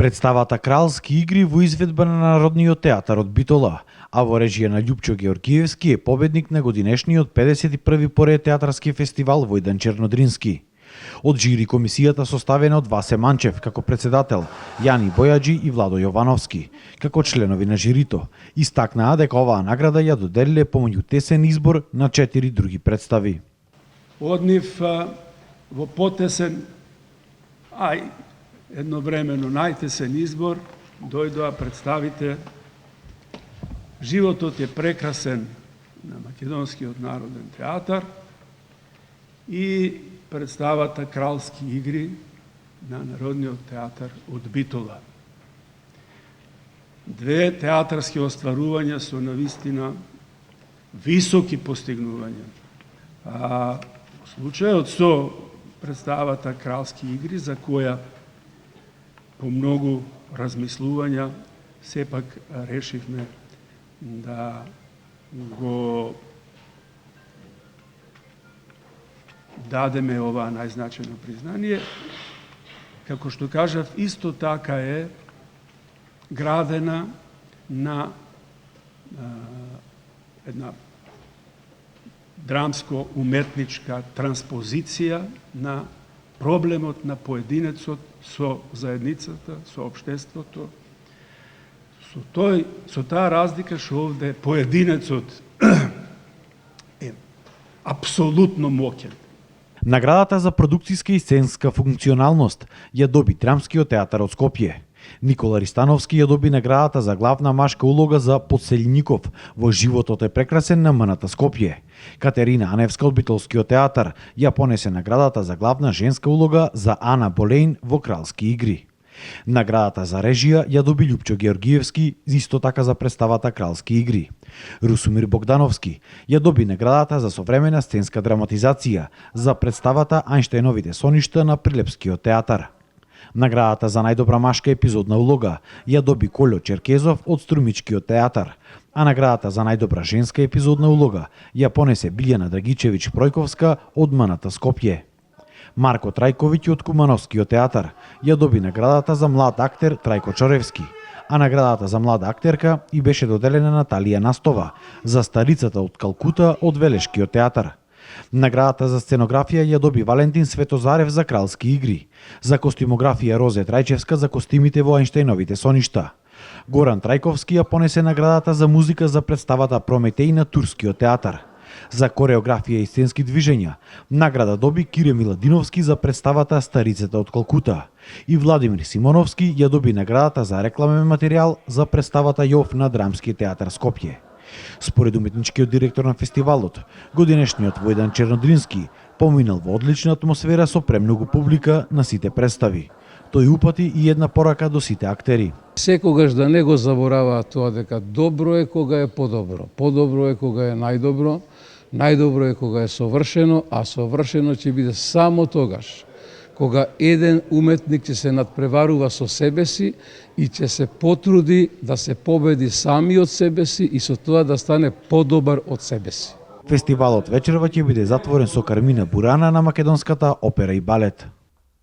Представата Кралски игри во изведба на Народниот театар од Битола, а во режија на Љупчо Георгиевски е победник на годинешниот 51 поред театарски фестивал Војдан Чернодрински. Од жири комисијата составена од Васе Манчев како председател, Јани Бојаджи и Владо Јовановски како членови на жирито, истакнаа дека оваа награда ја доделиле помеѓу тесен избор на 4 други представи. Од нив во потесен, едновремено најтесен избор дојдоа представите Животот е прекрасен на Македонскиот народен театар и представата Кралски игри на Народниот театар од Битола. Две театарски остварувања со навистина високи постигнувања. А случајот со представата Кралски игри, за која по многу размислувања сепак решивме да го дадеме ова најзначено признание. Како што кажав, исто така е градена на една драмско-уметничка транспозиција на проблемот на поединецот со заедницата, со општеството, со таа разлика што овде поединецот е апсолутно моќен. Наградата за продукцијска и сценска функционалност ја доби Драмскиот театар од Скопје. Никола Ристановски ја доби наградата за главна машка улога за Подселјников во Животот е прекрасен на МНТ Скопје. Катерина Аневска од Битолскиот театар ја понесе наградата за главна женска улога за Ана Болейн во Кралски игри. Наградата за режија ја доби Љупчо Георгиевски, исто така за представата Кралски игри. Русумир Богдановски ја доби наградата за современа сценска драматизација за представата Ајнштајновите соништа на Прилепскиот театар. Наградата за најдобра машка епизодна улога ја доби Колјо Черкезов од Струмичкиот театар, а наградата за најдобра женска епизодна улога ја понесе Билјана Драгичевиќ Пројковска од МНТ Скопје. Марко Трајковиќ од Кумановскиот театар ја доби наградата за млад актер Трајко Чоревски, а наградата за млада актерка и беше доделена на Талија Настова за Старицата од Калкута од Велешкиот театар. Наградата за сценографија ја доби Валентин Светозарев за Кралски игри, за костимографија Розе Трајчевска за костимите во Ајнштајновите соништа. Горан Трајковски ја понесе наградата за музика за представата Прометеј на Турскиот театар. За кореографија и сценски движења награда доби Кире Миладиновски за представата Старицата од Калкута и Владимир Симоновски ја доби наградата за рекламен материјал за представата Јов на Драмски театар Скопје. Според уметничкиот директор на фестивалот, годинешниот Војдан Чернодрински поминал во одлична атмосфера со премногу публика на сите представи. Тој упати и една порака до сите актери. Секогаш да не го забораваат тоа дека добро е кога е подобро, подобро е кога е најдобро, најдобро е кога е совршено, а совршено ќе биде само тогаш кога еден уметник ќе се надпреварува со себе си и ќе се потруди да се победи сами од себе си и со тоа да стане подобар од себе си. Фестивалот вечерва ќе биде затворен со Кармина Бурана на македонската опера и балет.